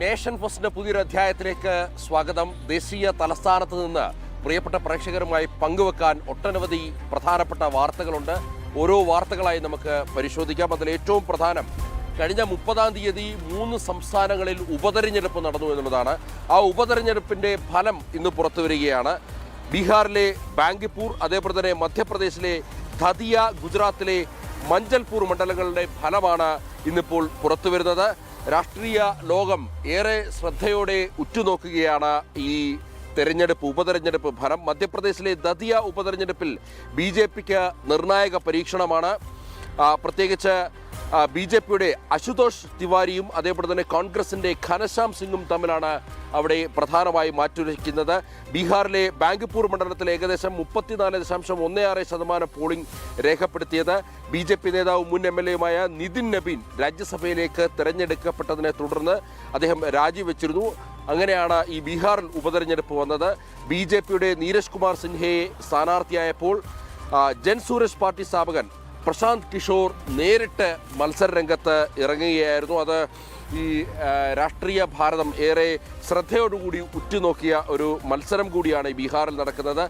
Nation ഫസ്റ്റിന്റെ പുതിയൊരു അധ്യായത്തിലേക്ക് സ്വാഗതം. ദേശീയ തലസ്ഥാനത്ത് നിന്ന് പ്രിയപ്പെട്ട പ്രേക്ഷകരുമായി പങ്കുവെക്കാൻ ഒട്ടനവധി പ്രധാനപ്പെട്ട വാർത്തകളുണ്ട്. ഓരോ വാർത്തകളായി നമുക്ക് പരിശോധിക്കാം. അതിൽ ഏറ്റവും പ്രധാനം കഴിഞ്ഞ 30-ാം തീയതി 3 സംസ്ഥാനങ്ങളിൽ ഉപതെരഞ്ഞെടുപ്പ് നടന്നു എന്നുള്ളതാണ്. ആ ഉപതെരഞ്ഞെടുപ്പിന്റെ ഫലം ഇന്ന് പുറത്തു വരികയാണ്. ബീഹാറിലെ ബാങ്കിപ്പൂർ, അതേപോലെ തന്നെ മധ്യപ്രദേശിലെ ധതിയ, ഗുജറാത്തിലെ മഞ്ചൽപൂർ മണ്ഡലങ്ങളുടെ ഫലമാണ് ഇന്നിപ്പോൾ പുറത്തു വരുന്നത്. രാഷ്ട്രീയ ലോകം ഏറെ ശ്രദ്ധയോടെ ഉറ്റുനോക്കുകയാണ് ഈ ഉപതെരഞ്ഞെടുപ്പ് ഫലം. മധ്യപ്രദേശിലെ ദതിയ ഉപതെരഞ്ഞെടുപ്പിൽ BJPക്ക് നിർണായക പരീക്ഷണമാണ്. പ്രത്യേകിച്ച് BJPയുടെ അശുതോഷ് തിവാരിയും അതേപോലെ തന്നെ കോൺഗ്രസിന്റെ ഘനശ്യാം സിംഗും തമ്മിലാണ് അവിടെ പ്രധാനമായി മാറ്റുരയ്ക്കുന്നത്. ബീഹാറിലെ ബാങ്കിപ്പൂർ മണ്ഡലത്തിൽ ഏകദേശം 34.16% പോളിംഗ് രേഖപ്പെടുത്തിയത്. BJP നേതാവും മുൻ MLAയുമായ നിതിൻ നബീൻ രാജ്യസഭയിലേക്ക് തെരഞ്ഞെടുക്കപ്പെട്ടതിനെ തുടർന്ന് അദ്ദേഹം രാജിവെച്ചിരുന്നു. അങ്ങനെയാണ് ഈ ബീഹാറിൽ ഉപതെരഞ്ഞെടുപ്പ് വന്നത്. BJPയുടെ നീരജ് കുമാർ സിൻഹയെ സ്ഥാനാർത്ഥിയായപ്പോൾ ജൻസൂരജ് പാർട്ടി സ്ഥാപകൻ പ്രശാന്ത് കിഷോർ നേരിട്ട് മത്സരരംഗത്ത് ഇറങ്ങുകയായിരുന്നു. അത് ഈ രാഷ്ട്രീയ ഭാരതം ഏറെ ശ്രദ്ധയോടുകൂടി ഉറ്റുനോക്കിയ ഒരു മത്സരം കൂടിയാണ് ഈ ബീഹാറിൽ നടക്കുന്നത്.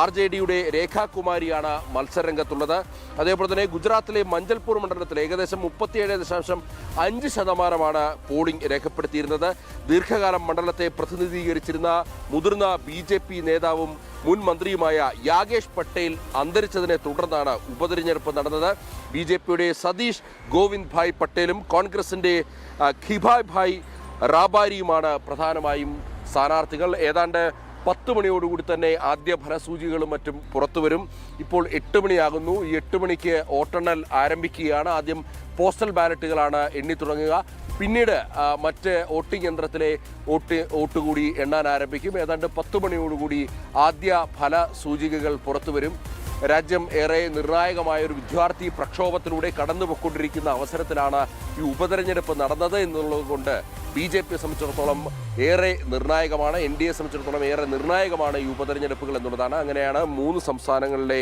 RJDയുടെ രേഖാകുമാരിയാണ് മത്സരരംഗത്തുള്ളത്. അതേപോലെ തന്നെ ഗുജറാത്തിലെ മഞ്ചൽപൂർ മണ്ഡലത്തിൽ ഏകദേശം 37.5% പോളിംഗ് രേഖപ്പെടുത്തിയിരുന്നത്. ദീർഘകാലം മണ്ഡലത്തെ പ്രതിനിധീകരിച്ചിരുന്ന മുതിർന്ന BJP നേതാവും മുൻ മന്ത്രിയുമായ യാഗേഷ് പട്ടേൽ അന്തരിച്ചതിനെ തുടർന്നാണ് ഉപതെരഞ്ഞെടുപ്പ് നടന്നത്. BJPയുടെ സതീഷ് ഗോവിന്ദ് ഭായ് പട്ടേലും കോൺഗ്രസിന്റെ ഖിഭായ് ഭായ് റാബാരിയുമാണ് പ്രധാനമായും സ്ഥാനാർത്ഥികൾ. ഏതാണ്ട് 10 മണിയോടുകൂടി തന്നെ ആദ്യ ഫലസൂചികളും മറ്റും പുറത്തുവരും. ഇപ്പോൾ 8 മണിയാകുന്നു. ഈ 8 മണിക്ക് വോട്ടെണ്ണൽ ആരംഭിക്കുകയാണ്. ആദ്യം പോസ്റ്റൽ ബാലറ്റുകളാണ് എണ്ണി തുടങ്ങുക. പിന്നീട് മറ്റ് വോട്ടിംഗ് യന്ത്രത്തിലെ വോട്ട് കൂടി എണ്ണാൻ ആരംഭിക്കും. ഏതാണ്ട് 10 മണിയോടുകൂടി ആദ്യ ഫല സൂചികകൾ പുറത്തുവരും. രാജ്യം ഏറെ നിർണായകമായ ഒരു വിദ്യാർത്ഥി പ്രക്ഷോഭത്തിലൂടെ കടന്നുപോയിക്കൊണ്ടിരിക്കുന്ന അവസരത്തിലാണ് ഈ ഉപതെരഞ്ഞെടുപ്പ് നടന്നത് എന്നുള്ളത് കൊണ്ട് BJPയെ സംബന്ധിച്ചിടത്തോളം ഏറെ നിർണായകമാണ്. NDAയെ സംബന്ധിച്ചിടത്തോളം ഏറെ നിർണായകമാണ് ഈ ഉപതെരഞ്ഞെടുപ്പുകൾ എന്നുള്ളതാണ്. അങ്ങനെയാണ് 3 സംസ്ഥാനങ്ങളിലെ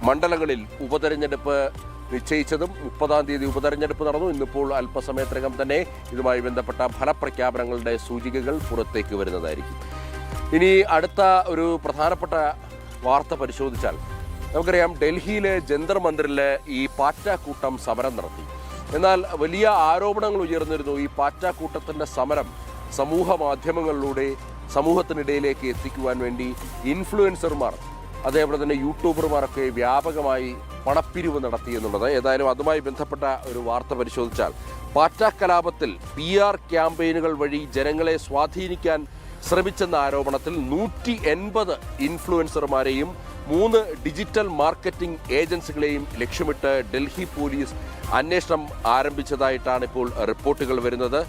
മണ്ഡലങ്ങളിൽ ഉപതെരഞ്ഞെടുപ്പ് നിശ്ചയിച്ചതും. 30-ാം തീയതി ഉപതെരഞ്ഞെടുപ്പ് നടന്നു. ഇന്നിപ്പോൾ അല്പസമയത്തിനകം തന്നെ ഇതുമായി ബന്ധപ്പെട്ട ഫലപ്രഖ്യാപനങ്ങളുടെ സൂചികകൾ പുറത്തേക്ക് വരുന്നതായിരിക്കും. ഇനി അടുത്ത ഒരു പ്രധാനപ്പെട്ട വാർത്ത പരിശോധിച്ചാൽ നമുക്കറിയാം, ഡൽഹിയിലെ ജന്തർ മന്ദിറിൽ ഈ പാറ്റക്കൂട്ടം സമരം നടത്തി. എന്നാൽ വലിയ ആരോപണങ്ങൾ ഉയർന്നിരുന്നു. ഈ പാറ്റക്കൂട്ടത്തിൻ്റെ സമരം സമൂഹ മാധ്യമങ്ങളിലൂടെ സമൂഹത്തിനിടയിലേക്ക് എത്തിക്കുവാൻ വേണ്ടി ഇൻഫ്ലുവൻസർമാർ അതേപോലെ തന്നെ യൂട്യൂബർമാരൊക്കെ വ്യാപകമായി പണപ്പിരിവ് നടത്തി എന്നുള്ളത്. ഏതായാലും അതുമായി ബന്ധപ്പെട്ട ഒരു വാർത്ത പരിശോധിച്ചാൽ പാറ്റ കലാപത്തിൽ PR ക്യാമ്പയിനുകൾ വഴി ജനങ്ങളെ സ്വാധീനിക്കാൻ ശ്രമിച്ചെന്ന ആരോപണത്തിൽ 180 ഇൻഫ്ലുവൻസർമാരെയും 3 ഡിജിറ്റൽ മാർക്കറ്റിംഗ് ഏജൻസികളെയും ലക്ഷ്യമിട്ട് ഡൽഹി പോലീസ് അന്വേഷണം ആരംഭിച്ചതായിട്ടാണ് ഇപ്പോൾ റിപ്പോർട്ടുകൾ വരുന്നത്.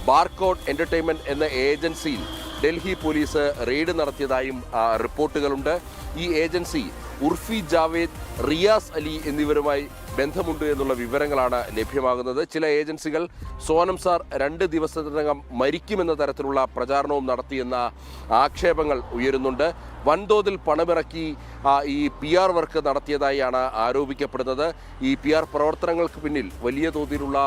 ബാർകോഡ് എൻ്റർടൈൻമെൻറ്റ് എന്ന ഏജൻസിയിൽ ഡൽഹി പോലീസ് റെയ്ഡ് നടത്തിയതായും റിപ്പോർട്ടുകളുണ്ട്. ഈ ഏജൻസി ഉർഫി ജാവേദ്, റിയാസ് അലി എന്നിവരുമായി ബന്ധമുണ്ട് എന്നുള്ള വിവരങ്ങളാണ് ലഭ്യമാകുന്നത്. ചില ഏജൻസികൾ സോനം സാർ 2 ദിവസത്തിനകം മരിക്കുമെന്ന തരത്തിലുള്ള പ്രചാരണവും നടത്തിയെന്ന ആക്ഷേപങ്ങൾ ഉയരുന്നുണ്ട്. വൻതോതിൽ പണമിറക്കി ഈ PR വർക്ക് നടത്തിയതായാണ് ആരോപിക്കപ്പെടുന്നത്. ഈ PR പ്രവർത്തനങ്ങൾക്ക് പിന്നിൽ വലിയ തോതിലുള്ള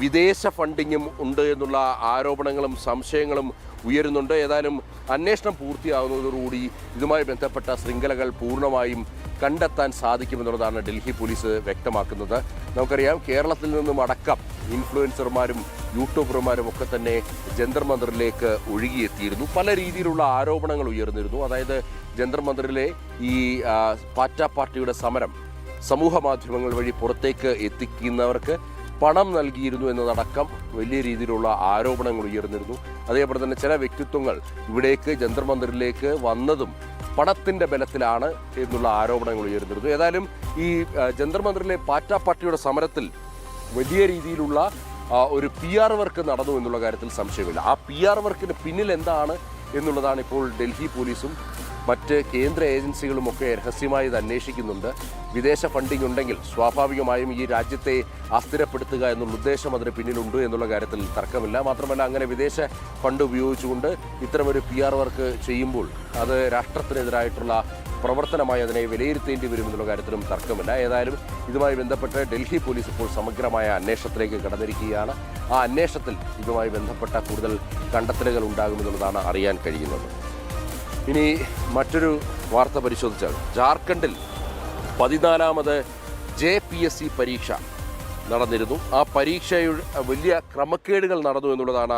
വിദേശ ഫണ്ടിങ്ങും ഉണ്ട് എന്നുള്ള ആരോപണങ്ങളും സംശയങ്ങളും ഉയരുന്നുണ്ട്. ഏതായാലും അന്വേഷണം പൂർത്തിയാകുന്നതോടുകൂടി ഇതുമായി ബന്ധപ്പെട്ട ശൃംഖലകൾ പൂർണ്ണമായും കണ്ടെത്താൻ സാധിക്കുമെന്നുള്ളതാണ് ഡൽഹി പോലീസ് വ്യക്തമാക്കുന്നത്. നമുക്കറിയാം, കേരളത്തിൽ നിന്നും അടക്കം ഇൻഫ്ലുവൻസർമാരും യൂട്യൂബർമാരും ഒക്കെ തന്നെ ജന്തർ മന്ദിറിലേക്ക് ഒഴുകിയെത്തിയിരുന്നു. പല രീതിയിലുള്ള ആരോപണങ്ങൾ ഉയർന്നിരുന്നു. അതായത് ജന്തർ മന്ദിറിലെ ഈ പാറ്റ പാർട്ടിയുടെ സമരം സമൂഹ മാധ്യമങ്ങൾ വഴി പുറത്തേക്ക് എത്തിക്കുന്നവർക്ക് പണം നൽകിയിരുന്നു എന്നതടക്കം വലിയ രീതിയിലുള്ള ആരോപണങ്ങൾ ഉയർന്നിരുന്നു. അതേപോലെ തന്നെ ചില വ്യക്തിത്വങ്ങൾ ഇവിടേക്ക് ജന്തർ മന്ദിറിലേക്ക് വന്നതും പണത്തിൻ്റെ ബലത്തിലാണ് എന്നുള്ള ആരോപണങ്ങൾ ഉയർന്നിരുന്നു. ഏതായാലും ഈ ജന്തർ മന്ദിറിലെ പാറ്റ പാർട്ടിയുടെ സമരത്തിൽ വലിയ രീതിയിലുള്ള ഒരു PR വർക്ക് നടന്നു എന്നുള്ള കാര്യത്തിൽ സംശയമില്ല. ആ PR വർക്കിന് പിന്നിൽ എന്താണ് എന്നുള്ളതാണ് ഇപ്പോൾ ഡൽഹി പോലീസും മറ്റ് കേന്ദ്ര ഏജൻസികളുമൊക്കെ രഹസ്യമായി ഇത് അന്വേഷിക്കുന്നുണ്ട്. വിദേശ ഫണ്ടിംഗ് ഉണ്ടെങ്കിൽ സ്വാഭാവികമായും ഈ രാജ്യത്തെ അസ്ഥിരപ്പെടുത്തുക എന്നുള്ള ഉദ്ദേശം അതിന് പിന്നിലുണ്ട് എന്നുള്ള കാര്യത്തിൽ തർക്കമില്ല. മാത്രമല്ല, അങ്ങനെ വിദേശ ഫണ്ട് ഉപയോഗിച്ചുകൊണ്ട് ഇത്തരമൊരു PR വർക്ക് ചെയ്യുമ്പോൾ അത് രാഷ്ട്രത്തിനെതിരായിട്ടുള്ള പ്രവർത്തനമായി അതിനെ വിലയിരുത്തേണ്ടി വരുമെന്നുള്ള കാര്യത്തിലും തർക്കമില്ല. ഏതായാലും ഇതുമായി ബന്ധപ്പെട്ട് ഡൽഹി പോലീസ് ഇപ്പോൾ സമഗ്രമായ അന്വേഷണത്തിലേക്ക് കടന്നിരിക്കുകയാണ്. ആ അന്വേഷണത്തിൽ ഇതുമായി ബന്ധപ്പെട്ട കൂടുതൽ കണ്ടെത്തലുകൾ ഉണ്ടാകുമെന്നുള്ളതാണ് അറിയാൻ കഴിയുന്നത്. ഇനി മറ്റൊരു വാർത്ത പരിശോധിച്ചാൽ ജാർഖണ്ഡിൽ 14ാമത് JPSC പരീക്ഷ നടന്നിരുന്നു. ആ പരീക്ഷയുടെ വലിയ ക്രമക്കേടുകൾ നടന്നു എന്നുള്ളതാണ്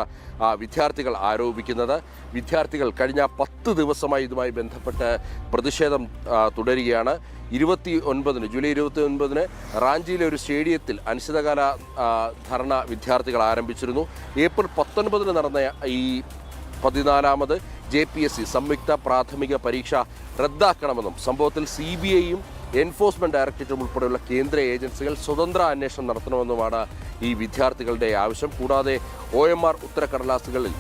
വിദ്യാർത്ഥികൾ ആരോപിക്കുന്നത്. വിദ്യാർത്ഥികൾ കഴിഞ്ഞ 10 ദിവസമായി ഇതുമായി ബന്ധപ്പെട്ട് പ്രതിഷേധം തുടരുകയാണ്. ജൂലൈ 29 റാഞ്ചിയിലെ ഒരു സ്റ്റേഡിയത്തിൽ അനിശ്ചിതകാല ധർണ വിദ്യാർത്ഥികൾ ആരംഭിച്ചിരുന്നു. ഏപ്രിൽ 19 നടന്ന ഈ 14ാമത് JPSC സംയുക്ത പ്രാഥമിക പരീക്ഷ റദ്ദാക്കണമെന്നും സംഭവത്തിൽ CBIയും എൻഫോഴ്സ്മെന്റ് ഡയറക്ടറേറ്റും ഉൾപ്പെടെയുള്ള കേന്ദ്ര ഏജൻസികൾ സ്വതന്ത്ര അന്വേഷണം നടത്തണമെന്നുമാണ് ഈ വിദ്യാർത്ഥികളുടെ ആവശ്യം. കൂടാതെ OMR ഉത്തരക്കടലാസുകളിൽ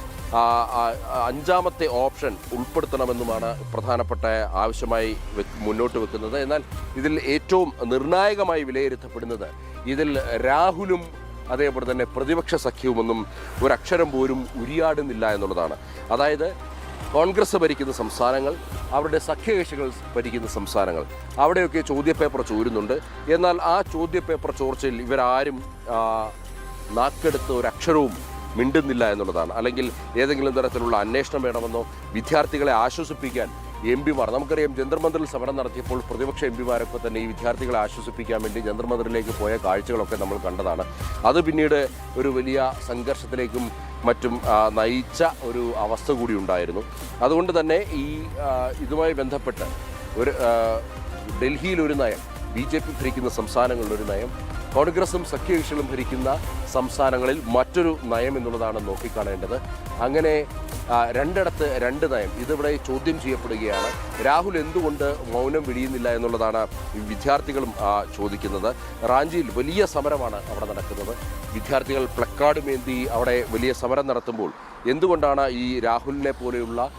5ാമത്തെ ഓപ്ഷൻ ഉൾപ്പെടുത്തണമെന്നുമാണ് പ്രധാനപ്പെട്ട ആവശ്യമായി മുന്നോട്ട് വെക്കുന്നത്. എന്നാൽ ഇതിൽ ഏറ്റവും നിർണായകമായി വിലയിരുത്തപ്പെടുന്നത് ഇതിൽ രാഹുലും അതേപോലെ തന്നെ പ്രതിപക്ഷ സഖ്യവുമൊന്നും ഒരക്ഷരം പോലും ഉരിയാടുന്നില്ല എന്നുള്ളതാണ്. അതായത് കോൺഗ്രസ് ഭരിക്കുന്ന സംസ്ഥാനങ്ങൾ, അവരുടെ സഖ്യകക്ഷികൾ ഭരിക്കുന്ന സംസ്ഥാനങ്ങൾ, അവിടെയൊക്കെ ചോദ്യപേപ്പർ ചോരുന്നുണ്ട്. എന്നാൽ ആ ചോദ്യപേപ്പർ ചോർച്ചയിൽ ഇവരാരും നാക്കെടുത്ത് ഒരക്ഷരവും മിണ്ടുന്നില്ല എന്നുള്ളതാണ്. അല്ലെങ്കിൽ ഏതെങ്കിലും തരത്തിലുള്ള അന്വേഷണം വേണമെന്നോ വിദ്യാർത്ഥികളെ ആശ്വസിപ്പിക്കാൻ MP-മാർ, നമുക്കറിയാം ജന്തർ മന്ദിറിൽ സമരം നടത്തിയപ്പോൾ പ്രതിപക്ഷ MP-മാരൊക്കെ തന്നെ ഈ വിദ്യാർത്ഥികളെ ആശ്വസിപ്പിക്കാൻ വേണ്ടി ജന്തർ മന്ദിറിലേക്ക് പോയ കാഴ്ചകളൊക്കെ നമ്മൾ കണ്ടതാണ്. അത് പിന്നീട് ഒരു വലിയ സംഘർഷത്തിലേക്കും മറ്റും നയിച്ച ഒരു അവസ്ഥ കൂടി ഉണ്ടായിരുന്നു. അതുകൊണ്ട് തന്നെ ഇതുമായി ബന്ധപ്പെട്ട് ഡൽഹിയിലൊരു നയം, BJP ഭരിക്കുന്ന സംസ്ഥാനങ്ങളിലൊരു നയം, കോൺഗ്രസും സഖ്യകക്ഷികളും ഭരിക്കുന്ന സംസ്ഥാനങ്ങളിൽ മറ്റൊരു നയം എന്നുള്ളതാണ് നോക്കിക്കാണേണ്ടത്. അങ്ങനെ രണ്ടിടത്ത് രണ്ട് നയം, ഇതിവിടെ ചോദ്യം ചെയ്യപ്പെടുകയാണ്. രാഹുൽ എന്തുകൊണ്ട് മൗനം വെടിയുന്നില്ല എന്നുള്ളതാണ് വിദ്യാർത്ഥികളും ചോദിക്കുന്നത്. റാഞ്ചിയിൽ വലിയ സമരമാണ് അവിടെ നടക്കുന്നത്. വിദ്യാർത്ഥികൾ പ്ലക്കാർഡ് മേന്തി അവിടെ വലിയ സമരം നടത്തുമ്പോൾ എന്തുകൊണ്ടാണ് ഈ രാഹുലിനെ പോലെയുള്ള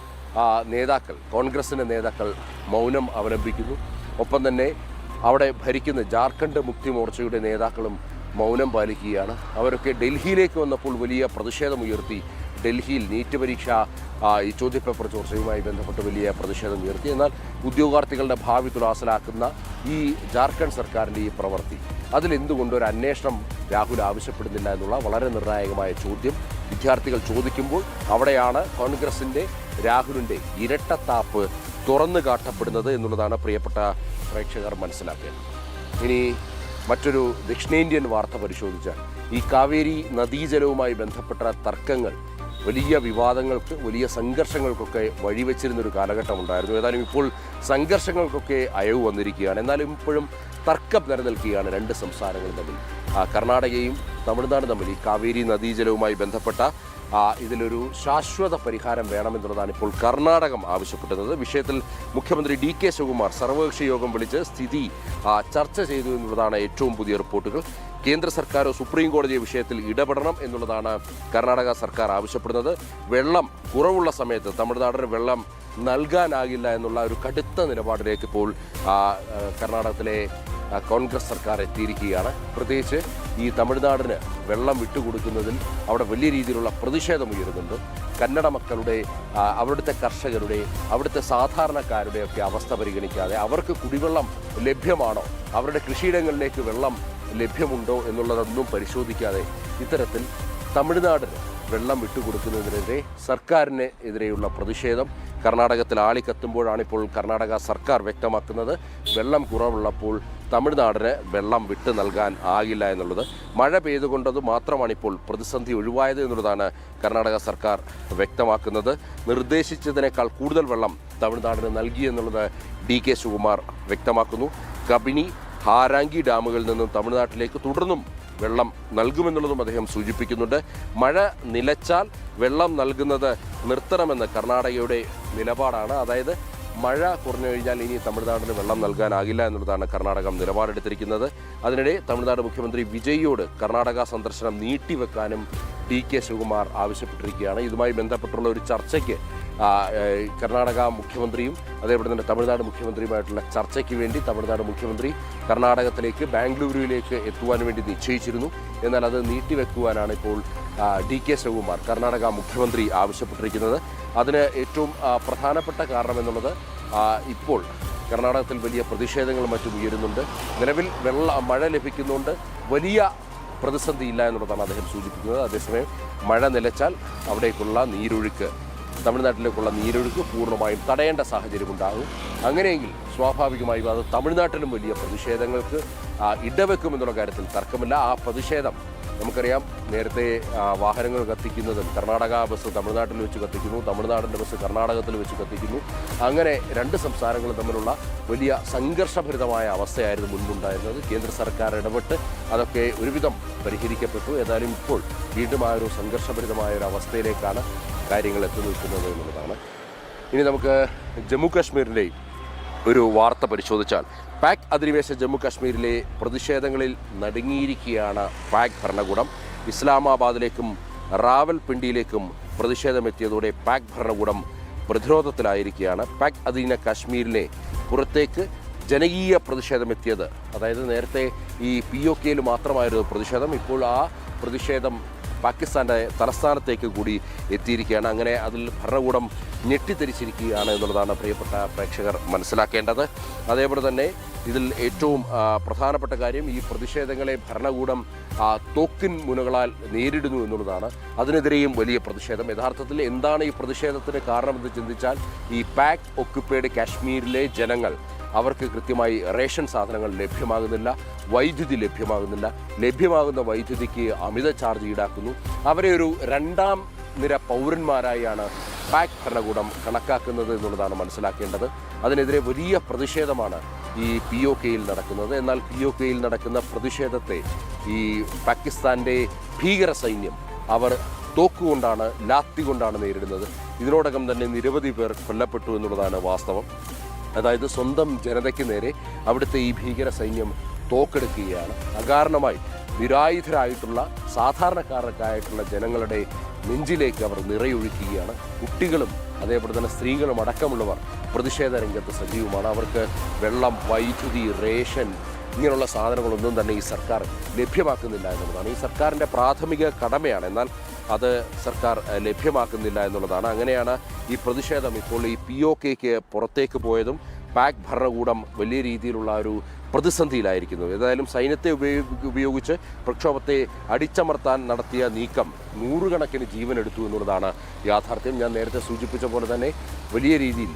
നേതാക്കൾ, കോൺഗ്രസിൻ്റെ നേതാക്കൾ മൗനം അവലംബിക്കുന്നു? ഒപ്പം തന്നെ അവിടെ ഭരിക്കുന്ന ജാർഖണ്ഡ് മുക്തി മോർച്ചയുടെ നേതാക്കളും മൗനം പാലിക്കുകയാണ്. അവരൊക്കെ ഡൽഹിയിലേക്ക് വന്നപ്പോൾ വലിയ പ്രതിഷേധമുയർത്തി. ഡൽഹിയിൽ നീറ്റ് പരീക്ഷ ഈ ചോദ്യപേപ്പർ ചോർച്ചയുമായി ബന്ധപ്പെട്ട് വലിയ പ്രതിഷേധം ഉയർത്തി. എന്നാൽ ഉദ്യോഗാർത്ഥികളുടെ ഭാവി തുലാസിലാക്കുന്ന ഈ ജാർഖണ്ഡ് സർക്കാരിൻ്റെ ഈ പ്രവൃത്തി, അതിലെന്തുകൊണ്ട് ഒരു അന്വേഷണം രാഹുൽ ആവശ്യപ്പെടുന്നില്ല എന്നുള്ള വളരെ നിർണായകമായ ചോദ്യം വിദ്യാർത്ഥികൾ ചോദിക്കുമ്പോൾ അവിടെയാണ് കോൺഗ്രസിൻ്റെ, രാഹുലിൻ്റെ ഇരട്ടത്താപ്പ് തുറന്നു കാട്ടപ്പെടുന്നത് എന്നുള്ളതാണ് പ്രിയപ്പെട്ട പ്രേക്ഷകർ മനസ്സിലാക്കേണ്ടത്. ഇനി മറ്റൊരു ദക്ഷിണേന്ത്യൻ വാർത്ത പരിശോധിച്ചാൽ ഈ കാവേരി നദീജലവുമായി ബന്ധപ്പെട്ട തർക്കങ്ങൾ വലിയ വിവാദങ്ങൾക്ക്, വലിയ സംഘർഷങ്ങൾക്കൊക്കെ വഴിവെച്ചിരുന്നൊരു കാലഘട്ടം ഉണ്ടായിരുന്നു. ഏതായാലും ഇപ്പോൾ സംഘർഷങ്ങൾക്കൊക്കെ അയവ് വന്നിരിക്കുകയാണ്. എന്നാലും ഇപ്പോഴും തർക്കം നിലനിൽക്കുകയാണ് രണ്ട് സംസ്ഥാനങ്ങളും തമ്മിൽ. കർണാടകയും തമിഴ്നാടും തമ്മിൽ ഈ കാവേരി നദീജലവുമായി ബന്ധപ്പെട്ട ഇതിലൊരു ശാശ്വത പരിഹാരം വേണമെന്നുള്ളതാണ് ഇപ്പോൾ കർണാടകം ആവശ്യപ്പെടുന്നത്. വിഷയത്തിൽ മുഖ്യമന്ത്രി DK ശിവകുമാർ സർവകക്ഷി യോഗം വിളിച്ച് സ്ഥിതി ചർച്ച ചെയ്തു എന്നുള്ളതാണ് ഏറ്റവും പുതിയ റിപ്പോർട്ടുകൾ. കേന്ദ്ര സർക്കാർ സുപ്രീം കോടതി വിഷയത്തിൽ ഇടപെടണം എന്നുള്ളതാണ് കർണാടക സർക്കാർ ആവശ്യപ്പെടുന്നത്. വെള്ളം കുറവുള്ള സമയത്ത് തമിഴ്നാടിന് വെള്ളം നൽകാനാകില്ല എന്നുള്ള ഒരു കടുത്ത നിലപാടിലേക്ക് ഇപ്പോൾ കർണാടകത്തിലെ കോൺഗ്രസ് സർക്കാർ എത്തിയിരിക്കുകയാണ്. പ്രത്യേകിച്ച് ഈ തമിഴ്നാടിന് വെള്ളം വിട്ടുകൊടുക്കുന്നതിൽ അവിടെ വലിയ രീതിയിലുള്ള പ്രതിഷേധം ഉയരുന്നുണ്ട്. കന്നഡ മക്കളുടെ, അവിടുത്തെ കർഷകരുടെ, അവിടുത്തെ സാധാരണക്കാരുടെയൊക്കെ അവസ്ഥ പരിഗണിക്കാതെ അവർക്ക് കുടിവെള്ളം ലഭ്യമാണോ, അവരുടെ കൃഷിയിടങ്ങളിലേക്ക് വെള്ളം ലഭ്യമുണ്ടോ എന്നുള്ളതൊന്നും പരിശോധിക്കാതെ ഇത്തരത്തിൽ തമിഴ്നാടിന് വെള്ളം വിട്ടുകൊടുക്കുന്നതിനെതിരെ സർക്കാരിന് എതിരെയുള്ള പ്രതിഷേധം കർണാടകത്തിൽ ആളിക്കത്തുമ്പോഴാണിപ്പോൾ കർണാടക സർക്കാർ വ്യക്തമാക്കുന്നത് വെള്ളം കുറവുള്ളപ്പോൾ തമിഴ്നാടിന് വെള്ളം വിട്ടു നൽകാൻ ആകില്ല എന്നുള്ളത്. മഴ പെയ്തുകൊണ്ടത് മാത്രമാണിപ്പോൾ പ്രതിസന്ധി ഒഴിവായത് എന്നുള്ളതാണ് കർണാടക സർക്കാർ വ്യക്തമാക്കുന്നത്. നിർദ്ദേശിച്ചതിനേക്കാൾ കൂടുതൽ വെള്ളം തമിഴ്നാടിന് നൽകി എന്നുള്ളത് DK ശിവകുമാർ വ്യക്തമാക്കുന്നു. കബിനി, ഹാരാങ്കി ഡാമുകളിൽ നിന്നും തമിഴ്നാട്ടിലേക്ക് തുടർന്നും വെള്ളം നൽകുമെന്നുള്ളതും അദ്ദേഹം സൂചിപ്പിക്കുന്നുണ്ട്. മഴ നിലച്ചാൽ വെള്ളം നൽകുന്നത് നിർത്തണമെന്ന് കർണാടകയുടെ നിലപാടാണ്. അതായത് മഴ കുറഞ്ഞു കഴിഞ്ഞാൽ ഇനി തമിഴ്നാടിന് വെള്ളം നൽകാനാകില്ല എന്നുള്ളതാണ് കർണാടകം നിലപാടെടുത്തിരിക്കുന്നത്. അതിനിടെ തമിഴ്നാട് മുഖ്യമന്ത്രി വിജയിയോട് കർണാടക സന്ദർശനം നീട്ടിവെക്കാനും DK ശിവകുമാർ ആവശ്യപ്പെട്ടിരിക്കുകയാണ്. ഇതുമായി ബന്ധപ്പെട്ടുള്ള ഒരു ചർച്ചയ്ക്ക് കർണാടക മുഖ്യമന്ത്രിയും അതേപോലെ തന്നെ തമിഴ്നാട് മുഖ്യമന്ത്രിയുമായിട്ടുള്ള ചർച്ചയ്ക്ക് വേണ്ടി തമിഴ്നാട് മുഖ്യമന്ത്രി കർണാടകത്തിലേക്ക്, ബാംഗ്ലൂരുവിലേക്ക് എത്തുവാൻ വേണ്ടി നിശ്ചയിച്ചിരുന്നു. എന്നാൽ അത് നീട്ടിവെക്കുവാനാണ് ഇപ്പോൾ DK ശിവകുമാർ, കർണാടക മുഖ്യമന്ത്രി, ആവശ്യപ്പെട്ടിരിക്കുന്നത്. അതിന് ഏറ്റവും പ്രധാനപ്പെട്ട കാരണം എന്നുള്ളത് ഇപ്പോൾ കർണാടകത്തിൽ വലിയ പ്രതിഷേധങ്ങളും മറ്റും ഉയരുന്നുണ്ട്. നിലവിൽ മഴ ലഭിക്കുന്നുണ്ട്, വലിയ പ്രതിസന്ധിയില്ല എന്നുള്ളതാണ് അദ്ദേഹം സൂചിപ്പിക്കുന്നത്. അതേസമയം മഴ നിലച്ചാൽ അവിടേക്കുള്ള നീരൊഴുക്ക്, തമിഴ്നാട്ടിലേക്കുള്ള നീരൊഴുക്ക് പൂർണ്ണമായും തടയേണ്ട സാഹചര്യമുണ്ടാകും. അങ്ങനെയെങ്കിൽ സ്വാഭാവികമായും അത് തമിഴ്നാട്ടിലും വലിയ പ്രതിഷേധങ്ങൾക്ക് ഇടവെക്കുമെന്നുള്ള കാര്യത്തിൽ തർക്കമില്ല. ആ പ്രതിഷേധം നമുക്കറിയാം, നേരത്തെ വാഹനങ്ങൾ കത്തിക്കുന്നതും കർണാടക ബസ് തമിഴ്നാട്ടിൽ വെച്ച് കത്തിക്കുന്നു, തമിഴ്നാടിൻ്റെ ബസ് കർണാടകത്തിൽ വെച്ച് കത്തിക്കുന്നു. അങ്ങനെ രണ്ട് സംസ്ഥാനങ്ങളും തമ്മിലുള്ള വലിയ സംഘർഷഭരിതമായ അവസ്ഥയായിരുന്നു മുൻപുണ്ടായിരുന്നത്. കേന്ദ്ര സർക്കാർ ഇടപെട്ട് അതൊക്കെ ഒരുവിധം പരിഹരിക്കപ്പെട്ടു. ഏതായാലും ഇപ്പോൾ വീണ്ടും ആ ഒരു സംഘർഷഭരിതമായ ഒരു അവസ്ഥയിലേക്കാണ് കാര്യങ്ങൾ എത്തി നിൽക്കുന്നത് എന്നുള്ളതാണ്. ഇനി നമുക്ക് ജമ്മു കാശ്മീരിൻ്റെ ഒരു വാർത്ത പരിശോധിച്ചാൽ, പാക് അധിനിവേശ ജമ്മു കാശ്മീരിലെ പ്രതിഷേധങ്ങളിൽ നടുങ്ങിയിരിക്കുകയാണ് പാക് ഭരണകൂടം. ഇസ്ലാമാബാദിലേക്കും റാവൽപിണ്ടിയിലേക്കും പ്രതിഷേധമെത്തിയതോടെ പാക് ഭരണകൂടം പ്രതിരോധത്തിലായിരിക്കുകയാണ്. പാക് അധീന കാശ്മീരിനെ പുറത്തേക്ക് ജനകീയ പ്രതിഷേധമെത്തിയത്, അതായത് നേരത്തെ ഈ POKയിൽ മാത്രമായിരുന്നു പ്രതിഷേധം, ഇപ്പോൾ ആ പ്രതിഷേധം പാകിസ്ഥാൻ്റെ തലസ്ഥാനത്തേക്ക് കൂടി എത്തിയിരിക്കുകയാണ്. അങ്ങനെ അതിൽ ഭരണകൂടം ഞെട്ടിത്തെരിച്ചിരിക്കുകയാണ് എന്നുള്ളതാണ് പ്രിയപ്പെട്ട പ്രേക്ഷകർ മനസ്സിലാക്കേണ്ടത്. അതേപോലെ തന്നെ ഇതിൽ ഏറ്റവും പ്രധാനപ്പെട്ട കാര്യം, ഈ പ്രതിഷേധങ്ങളെ ഭരണകൂടം തോക്കിൻ മുനകളാൽ നേരിടുന്നു എന്നുള്ളതാണ്. അതിനെതിരെയും വലിയ പ്രതിഷേധം. യഥാർത്ഥത്തിൽ എന്താണ് ഈ പ്രതിഷേധത്തിന് കാരണമെന്ന് ചിന്തിച്ചാൽ, ഈ പാക് ഒക്യുപ്പൈഡ് കാശ്മീരിലെ ജനങ്ങൾ, അവർക്ക് കൃത്യമായി റേഷൻ സാധനങ്ങൾ ലഭ്യമാകുന്നില്ല, വൈദ്യുതി ലഭ്യമാകുന്നില്ല, ലഭ്യമാകുന്ന വൈദ്യുതിക്ക് അമിത ചാർജ് ഈടാക്കുന്നു. അവരെ ഒരു രണ്ടാം നിര പൗരന്മാരായാണ് പാക് ഭരണകൂടം കണക്കാക്കുന്നത് എന്നുള്ളതാണ് മനസ്സിലാക്കേണ്ടത്. അതിനെതിരെ വലിയ പ്രതിഷേധമാണ് ഈ POKയിൽ നടക്കുന്നത്. എന്നാൽ POKയിൽ നടക്കുന്ന പ്രതിഷേധത്തെ ഈ പാകിസ്ഥാൻ്റെ ഭീകര സൈന്യം അവർ തോക്കുകൊണ്ടാണ്, ലാത്തി കൊണ്ടാണ് നേരിടുന്നത്. ഇതിനോടകം തന്നെ നിരവധി പേർ കൊല്ലപ്പെട്ടു എന്നുള്ളതാണ് വാസ്തവം. അതായത് സ്വന്തം ജനതയ്ക്ക് നേരെ അവിടുത്തെ ഈ ഭീകര സൈന്യം തോക്കെടുക്കുകയാണ്. അകാരണമായി നിരായുധരായിട്ടുള്ള സാധാരണക്കാർക്കായിട്ടുള്ള ജനങ്ങളുടെ നെഞ്ചിലേക്ക് അവർ നിറയൊഴിക്കുകയാണ്. കുട്ടികളും അതേപോലെ തന്നെ സ്ത്രീകളും അടക്കമുള്ളവർ പ്രതിഷേധ രംഗത്ത് സജീവമാണ്. അവർക്ക് വെള്ളം, വൈദ്യുതി, റേഷൻ ഇങ്ങനെയുള്ള സാധനങ്ങളൊന്നും തന്നെ ഈ സർക്കാർ ലഭ്യമാക്കുന്നില്ല എന്നുള്ളതാണ്. ഈ സർക്കാരിൻ്റെ പ്രാഥമിക കടമയാണ്, എന്നാൽ അത് സർക്കാർ ലഭ്യമാക്കുന്നില്ല എന്നുള്ളതാണ്. അങ്ങനെയാണ് ഈ പ്രതിഷേധം ഇപ്പോൾ ഈ POKയ്ക്ക് പുറത്തേക്ക് പോയതും പാക് ഭരണകൂടം വലിയ രീതിയിലുള്ള ഒരു പ്രതിസന്ധിയിലായിരിക്കുന്നു. ഏതായാലും സൈന്യത്തെ ഉപയോഗിച്ച് പ്രക്ഷോഭത്തെ അടിച്ചമർത്താൻ നടത്തിയ നീക്കം നൂറുകണക്കിന് ജീവനെടുത്തു എന്നുള്ളതാണ് യാഥാർത്ഥ്യം. ഞാൻ നേരത്തെ സൂചിപ്പിച്ച പോലെ തന്നെ വലിയ രീതിയിൽ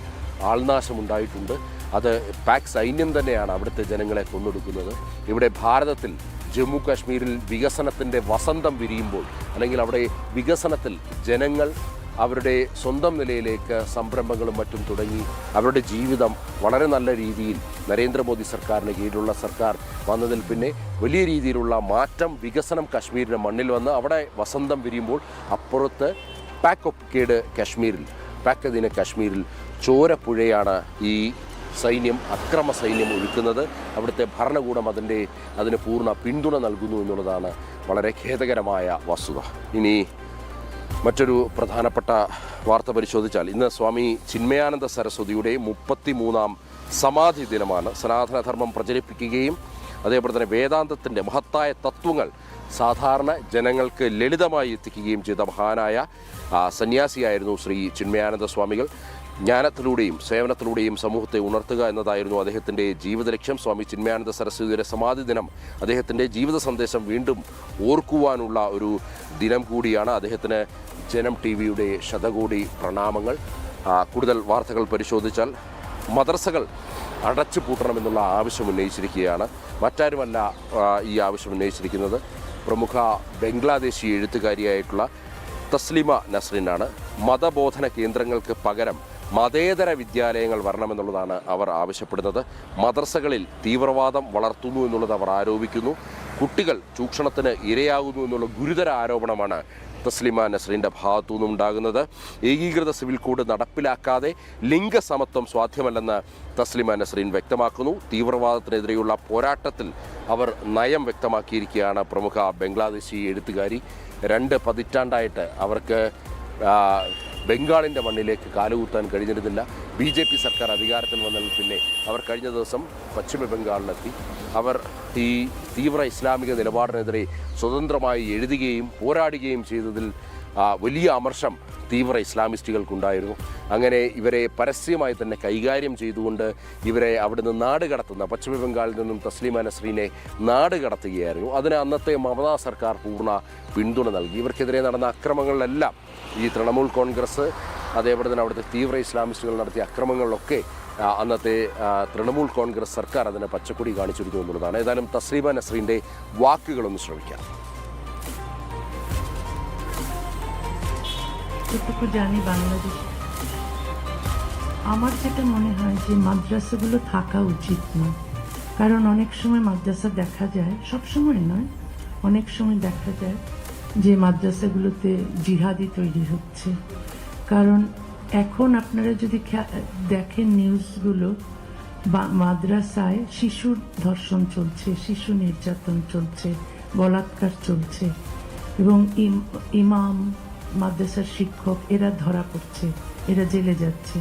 ആൾനാശമുണ്ടായിട്ടുണ്ട്. അത് പാക് സൈന്യം തന്നെയാണ് അവിടുത്തെ ജനങ്ങളെ കൊന്നൊടുക്കുന്നത്. ഇവിടെ ഭാരതത്തിൽ ജമ്മു കാശ്മീരിൽ വികസനത്തിൻ്റെ വസന്തം വിരിയുമ്പോൾ, അല്ലെങ്കിൽ അവിടെ വികസനത്തിൽ ജനങ്ങൾ അവരുടെ സ്വന്തം നിലയിലേക്ക് സംരംഭങ്ങളും മറ്റും തുടങ്ങി അവരുടെ ജീവിതം വളരെ നല്ല രീതിയിൽ നരേന്ദ്രമോദി സർക്കാരിന് കീഴിലുള്ള സർക്കാർ വന്നതിൽ പിന്നെ വലിയ രീതിയിലുള്ള മാറ്റം, വികസനം കാശ്മീരിൻ്റെ മണ്ണിൽ വന്ന് അവിടെ വസന്തം വിരിയുമ്പോൾ, അപ്പുറത്ത് പാക് ഒക്യുപ്പൈഡ് കാശ്മീരിൽ, പാക് അധീന കാശ്മീരിൽ ചോരപ്പുഴയാണ് ഈ സൈന്യം, അക്രമ സൈന്യം ഒഴുക്കുന്നത്. അവിടുത്തെ ഭരണകൂടം അതിന് പൂർണ്ണ പിന്തുണ നൽകുന്നു എന്നുള്ളതാണ് വളരെ ഖേദകരമായ വസ്തുത. ഇനി മറ്റൊരു പ്രധാനപ്പെട്ട വാർത്ത പരിശോധിച്ചാൽ, ഇന്ന് സ്വാമി ചിന്മയാനന്ദ സരസ്വതിയുടെ 33ാം സമാധി ദിനമാണ്. സനാതനധർമ്മം പ്രചരിപ്പിക്കുകയും അതേപോലെ തന്നെ വേദാന്തത്തിൻ്റെ മഹത്തായ തത്വങ്ങൾ സാധാരണ ജനങ്ങൾക്ക് ലളിതമായി എത്തിക്കുകയും ചെയ്ത മഹാനായ സന്യാസിയായിരുന്നു ശ്രീ ചിന്മയാനന്ദ സ്വാമികൾ. ജ്ഞാനത്തിലൂടെയും സേവനത്തിലൂടെയും സമൂഹത്തെ ഉണർത്തുക എന്നതായിരുന്നു അദ്ദേഹത്തിൻ്റെ ജീവിത ലക്ഷ്യം. സ്വാമി ചിന്മയാനന്ദ സരസ്വതിയുടെ സമാധി ദിനം അദ്ദേഹത്തിൻ്റെ ജീവിത സന്ദേശം വീണ്ടും ഓർക്കുവാനുള്ള ഒരു ദിനം കൂടിയാണ്. അദ്ദേഹത്തിന് ജനം TV-യുടെ ശതകോടി പ്രണാമങ്ങൾ. കൂടുതൽ വാർത്തകൾ പരിശോധിച്ചാൽ, മദ്രസകൾ അടച്ചു പൂട്ടണമെന്നുള്ള ആവശ്യം ഉന്നയിച്ചിരിക്കുകയാണ്. മറ്റാരുമല്ല ഈ ആവശ്യം ഉന്നയിച്ചിരിക്കുന്നത്, പ്രമുഖ ബംഗ്ലാദേശി എഴുത്തുകാരിയായിട്ടുള്ള തസ്ലിമ നസ്രിനാണ്. മതബോധന കേന്ദ്രങ്ങൾക്ക് പകരം മതേതര വിദ്യാലയങ്ങൾ വരണമെന്നുള്ളതാണ് അവർ ആവശ്യപ്പെടുന്നത്. മദ്രസകളിൽ തീവ്രവാദം വളർത്തുന്നു എന്നുള്ളത് അവർ ആരോപിക്കുന്നു. കുട്ടികൾ ചൂഷണത്തിന് ഇരയാകുന്നു എന്നുള്ള ഗുരുതര ആരോപണമാണ് തസ്ലിമ നസ്രീൻ്റെ ഭാഗത്തു നിന്നുണ്ടാകുന്നത്. ഏകീകൃത സിവിൽ കോഡ് നടപ്പിലാക്കാതെ ലിംഗസമത്വം സാധ്യമല്ലെന്ന് തസ്ലിമ നസ്രീൻ വ്യക്തമാക്കുന്നു. തീവ്രവാദത്തിനെതിരെയുള്ള പോരാട്ടത്തിൽ അവർ നയം വ്യക്തമാക്കിയിരിക്കുകയാണ് പ്രമുഖ ബംഗ്ലാദേശി എഴുത്തുകാരി. 2 പതിറ്റാണ്ടായിട്ട് അവർക്ക് ബംഗാളിൻ്റെ മണ്ണിലേക്ക് കാലുകുത്താൻ കഴിഞ്ഞിരുന്നില്ല. BJP സർക്കാർ അധികാരത്തിൽ വന്നതിൽ പിന്നെ അവർ കഴിഞ്ഞ ദിവസം പശ്ചിമ ബംഗാളിലെത്തി. അവർ ഈ തീവ്ര ഇസ്ലാമിക നിലപാടിനെതിരെ സ്വതന്ത്രമായി എഴുതുകയും പോരാടുകയും ചെയ്തതിൽ വലിയ അമർഷം തീവ്ര ഇസ്ലാമിസ്റ്റുകൾക്കുണ്ടായിരുന്നു. അങ്ങനെ ഇവരെ പരസ്യമായി തന്നെ കൈകാര്യം ചെയ്തുകൊണ്ട് ഇവരെ അവിടുന്ന് നാട് കടത്തുന്ന, പശ്ചിമ ബംഗാളിൽ നിന്നും തസ്ലീമ നസ്രീനെ നാട് കടത്തുകയായിരുന്നു. അതിന് അന്നത്തെ മമതാ സർക്കാർ പൂർണ്ണ പിന്തുണ നൽകി. ഇവർക്കെതിരെ നടന്ന അക്രമങ്ങളിലെല്ലാം ഈ തൃണമൂൽ കോൺഗ്രസ്, അതേപോലെ തന്നെ അവിടുത്തെ തീവ്ര ഇസ്ലാമിസ്റ്റുകൾ നടത്തിയ അക്രമങ്ങളിലൊക്കെ അന്നത്തെ തൃണമൂൽ കോൺഗ്രസ് സർക്കാർ അതിന് പച്ചക്കൊടി കാണിച്ചിരുന്നു എന്നുള്ളതാണ്. ഏതായാലും തസ്ലീമ നസ്രീൻ്റെ വാക്കുകളൊന്ന് ശ്രമിക്കാം. যতটুকু জানি বাংলাদেশ, আমার যেটা মনে হয় যে মাদ্রাসাগুলো থাকা উচিত না। কারণ অনেক সময় মাদ্রাসা দেখা যায়, সব সময় নয়, অনেক সময় দেখা যায় যে মাদ্রাসাগুলোতে জিহাদি তৈরি হচ্ছে। কারণ এখন আপনারা যদি দেখেন নিউজগুলো, মাদ্রাসায় শিশুর ধর্ষণ চলছে, শিশু নির্যাতন চলছে, বলাৎকার চলছে এবং ইমাম, মাদ্রাসার শিক্ষক এরা ধরা পড়ছে, এরা জেলে যাচ্ছে।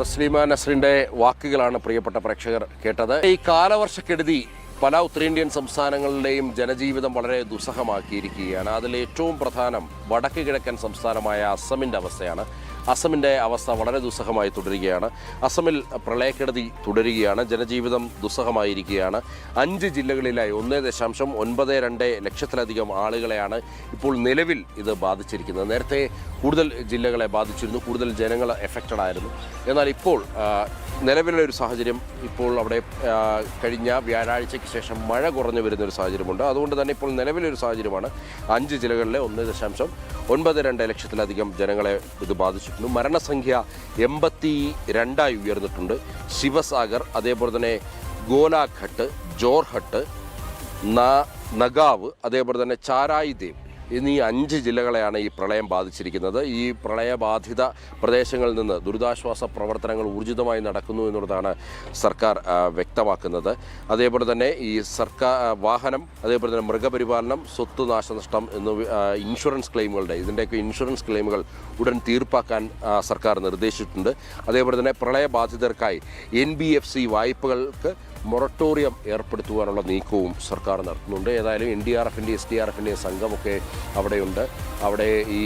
തസ്ലീമ നസ്രിൻ്റെ വാക്കുകളാണ് പ്രിയപ്പെട്ട പ്രേക്ഷകർ കേട്ടത്. ഈ കാലവർഷക്കെടുതി പല ഉത്തരേന്ത്യൻ സംസ്ഥാനങ്ങളിലെയും ജനജീവിതം വളരെ ദുസ്സഹമാക്കിയിരിക്കുകയാണ്. അതിൽ ഏറ്റവും പ്രധാനം വടക്ക് കിഴക്കൻ സംസ്ഥാനമായ അസമിൻ്റെ അവസ്ഥയാണ്. അസമിൻ്റെ അവസ്ഥ വളരെ ദുസ്സഹമായി തുടരുകയാണ്. അസമിൽ പ്രളയക്കെടുതി തുടരുകയാണ്. ജനജീവിതം ദുസ്സഹമായിരിക്കുകയാണ്. 5 ജില്ലകളിലായി 1.92 ലക്ഷത്തിലധികം ആളുകളെയാണ് ഇപ്പോൾ നിലവിൽ ഇത് ബാധിച്ചിരിക്കുന്നത്. നേരത്തെ കൂടുതൽ ജില്ലകളെ ബാധിച്ചിരുന്നു, കൂടുതൽ ജനങ്ങൾ എഫക്റ്റഡ് ആയിരുന്നു. എന്നാൽ ഇപ്പോൾ നിലവിലെ ഒരു സാഹചര്യം, ഇപ്പോൾ അവിടെ കഴിഞ്ഞ വ്യാഴാഴ്ചയ്ക്ക് ശേഷം മഴ കുറഞ്ഞു വരുന്നൊരു സാഹചര്യമുണ്ട്. അതുകൊണ്ട് തന്നെ ഇപ്പോൾ നിലവിലൊരു സാഹചര്യമാണ് 5 ജില്ലകളിലെ 1.92 ലക്ഷത്തിലധികം ജനങ്ങളെ ഇത് ബാധിച്ചിട്ടുണ്ട്. മരണസംഖ്യ 82 ഉയർന്നിട്ടുണ്ട്. ശിവസാഗർ, അതേപോലെ തന്നെ ഗോലാഘട്ട്, ജോർഹട്ട്, നഗാവ്, അതേപോലെ തന്നെ ചാരായി ദേവ് എന്നീ 5 ജില്ലകളെയാണ് ഈ പ്രളയം ബാധിച്ചിരിക്കുന്നത്. ഈ പ്രളയബാധിത പ്രദേശങ്ങളിൽ നിന്ന് ദുരിതാശ്വാസ പ്രവർത്തനങ്ങൾ ഊർജിതമായി നടക്കുന്നു എന്നുള്ളതാണ് സർക്കാർ വ്യക്തമാക്കുന്നത്. അതേപോലെ തന്നെ ഈ സർക്കാർ വാഹനം, അതേപോലെ തന്നെ മൃഗപരിപാലനം, സ്വത്ത് നാശനഷ്ടം ഇൻഷുറൻസ് ക്ലെയിമുകളുടെ ഇതിൻ്റെയൊക്കെ ഇൻഷുറൻസ് ക്ലെയിമുകൾ ഉടൻ തീർപ്പാക്കാൻ സർക്കാർ നിർദ്ദേശിച്ചിട്ടുണ്ട്. അതേപോലെ തന്നെ പ്രളയബാധിതർക്കായി NBFC വായ്പകൾക്ക് മൊറട്ടോറിയം ഏർപ്പെടുത്തുവാനുള്ള നീക്കവും സർക്കാർ നടത്തുന്നുണ്ട്. ഏതായാലും NDRFൻ്റെയും SDRFൻ്റെയും സംഘമൊക്കെ അവിടെയുണ്ട്. അവിടെ ഈ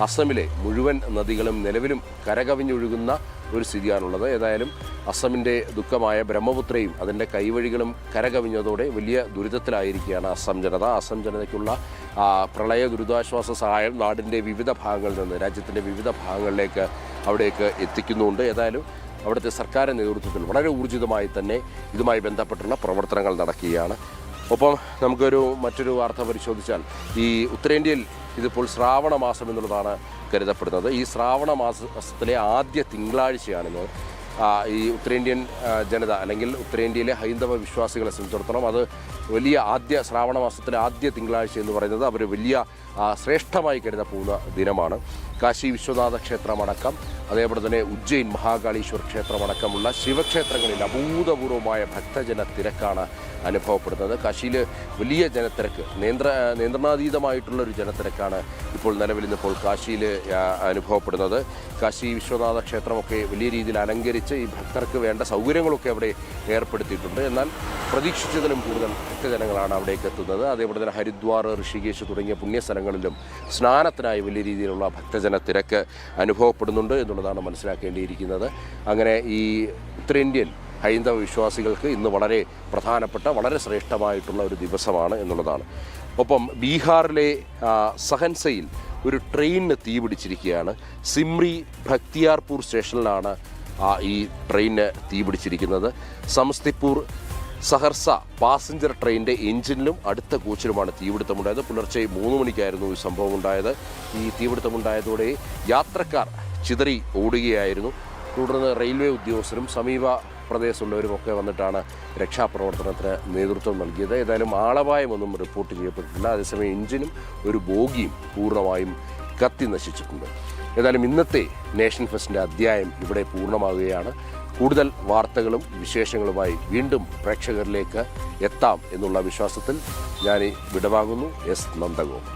അസമിലെ മുഴുവൻ നദികളും നിലവിലും കരകവിഞ്ഞൊഴുകുന്ന ഒരു സ്ഥിതിയാണുള്ളത്. ഏതായാലും അസമിൻ്റെ ദുഃഖമായ ബ്രഹ്മപുത്രയും അതിൻ്റെ കൈവഴികളും കരകവിഞ്ഞതോടെ വലിയ ദുരിതത്തിലായിരിക്കുകയാണ് അസം ജനത. അസം ജനതയ്ക്കുള്ള പ്രളയ ദുരിതാശ്വാസ സഹായം നാടിൻ്റെ വിവിധ ഭാഗങ്ങളിൽ നിന്ന്, രാജ്യത്തിൻ്റെ വിവിധ ഭാഗങ്ങളിലേക്ക് അവിടേക്ക് എത്തിക്കുന്നുണ്ട്. ഏതായാലും അവിടുത്തെ സർക്കാരിൻ്റെ നേതൃത്വത്തിൽ വളരെ ഊർജിതമായി തന്നെ ഇതുമായി ബന്ധപ്പെട്ടുള്ള പ്രവർത്തനങ്ങൾ നടക്കുകയാണ്. ഒപ്പം മറ്റൊരു വാർത്ത പരിശോധിച്ചാൽ ഈ ഉത്തരേന്ത്യയിൽ ഇതിപ്പോൾ ശ്രാവണ മാസം എന്നുള്ളതാണ് കരുതപ്പെടുന്നത്. ഈ ശ്രാവണ മാസത്തിലെ ആദ്യ തിങ്കളാഴ്ചയാണിന്ന്. ഈ ഉത്തരേന്ത്യൻ ജനത അല്ലെങ്കിൽ ഉത്തരേന്ത്യയിലെ ഹൈന്ദവ വിശ്വാസികളെ സംബന്ധിച്ചിടത്തോളം അത് വലിയ ശ്രാവണ മാസത്തിലെ ആദ്യ തിങ്കളാഴ്ച എന്ന് പറയുന്നത് അവർ വലിയ ശ്രേഷ്ഠമായി കരുതപ്പോകുന്ന ദിനമാണ്. കാശി വിശ്വനാഥ ക്ഷേത്രമടക്കം, അതേപോലെ തന്നെ ഉജ്ജയിൻ മഹാകാളീശ്വർ ക്ഷേത്രമടക്കമുള്ള ശിവക്ഷേത്രങ്ങളിൽ അഭൂതപൂർവമായ ഭക്തജന തിരക്കാണ് അനുഭവപ്പെടുന്നത്. കാശിയിൽ വലിയ ജനത്തിരക്ക്, നിയന്ത്രണാതീതമായിട്ടുള്ളൊരു ജനത്തിരക്കാണ് നിലവിലിന്നിപ്പോൾ കാശിയിൽ അനുഭവപ്പെടുന്നത്. കാശി വിശ്വനാഥ ക്ഷേത്രമൊക്കെ വലിയ രീതിയിൽ അലങ്കരിച്ച് ഈ ഭക്തർക്ക് വേണ്ട സൗകര്യങ്ങളൊക്കെ അവിടെ ഏർപ്പെടുത്തിയിട്ടുണ്ട്. എന്നാൽ പ്രതീക്ഷിച്ചതിലും കൂടുതൽ ഭക്തജനങ്ങളാണ് അവിടേക്ക് എത്തുന്നത്. അതേപോലെ തന്നെ ഹരിദ്വാർ, ഋഷികേശ് തുടങ്ങിയ പുണ്യസ്ഥലങ്ങളിലും സ്നാനത്തിനായി വലിയ രീതിയിലുള്ള ഭക്തജന തിരക്ക് അനുഭവപ്പെടുന്നുണ്ട് എന്നുള്ളതാണ് മനസ്സിലാക്കേണ്ടിയിരിക്കുന്നത്. അങ്ങനെ ഈ ഉത്തരേന്ത്യൻ ഹൈന്ദവ വിശ്വാസികൾക്ക് ഇന്ന് വളരെ പ്രധാനപ്പെട്ട, വളരെ ശ്രേഷ്ഠമായിട്ടുള്ള ഒരു ദിവസമാണ് എന്നുള്ളതാണ്. ഒപ്പം ബീഹാറിലെ സഹൻസയിൽ ഒരു ട്രെയിനിന് തീപിടിച്ചിരിക്കുകയാണ്. സിമ്രി ഭക്തിയാർപൂർ സ്റ്റേഷനിലാണ് ഈ ട്രെയിനിന് തീപിടിച്ചിരിക്കുന്നത്. സമസ്തിപൂർ സഹർസ പാസഞ്ചർ ട്രെയിനിൻ്റെ എഞ്ചിനിലും അടുത്ത കോച്ചിലുമാണ് തീപിടുത്തമുണ്ടായത്. പുലർച്ചെ 3 മണിക്കായിരുന്നു ഈ സംഭവം ഉണ്ടായത്. ഈ തീപിടുത്തമുണ്ടായതോടെ യാത്രക്കാർ ചിതറി ഓടുകയായിരുന്നു. തുടർന്ന് റെയിൽവേ ഉദ്യോഗസ്ഥരും സമീപ പ്രദേശമുള്ളവരുമൊക്കെ വന്നിട്ടാണ് രക്ഷാപ്രവർത്തനത്തിന് നേതൃത്വം നൽകിയത്. ഏതായാലും ആളപായമൊന്നും റിപ്പോർട്ട് ചെയ്യപ്പെട്ടിട്ടില്ല. അതേസമയം എഞ്ചിനും ഒരു ബോഗിയും പൂർണ്ണമായും കത്തി നശിച്ചിട്ടുണ്ട്. ഏതായാലും ഇന്നത്തെ നേഷൻ ഫെസ്റ്റിൻ്റെ അധ്യായം ഇവിടെ പൂർണ്ണമാവുകയാണ്. കൂടുതൽ വാർത്തകളും വിശേഷങ്ങളുമായി വീണ്ടും പ്രേക്ഷകരിലേക്ക് എത്താം എന്നുള്ള വിശ്വാസത്തിൽ ഞാൻ വിടവാങ്ങുന്നു. എസ് നന്ദഗോപൻ.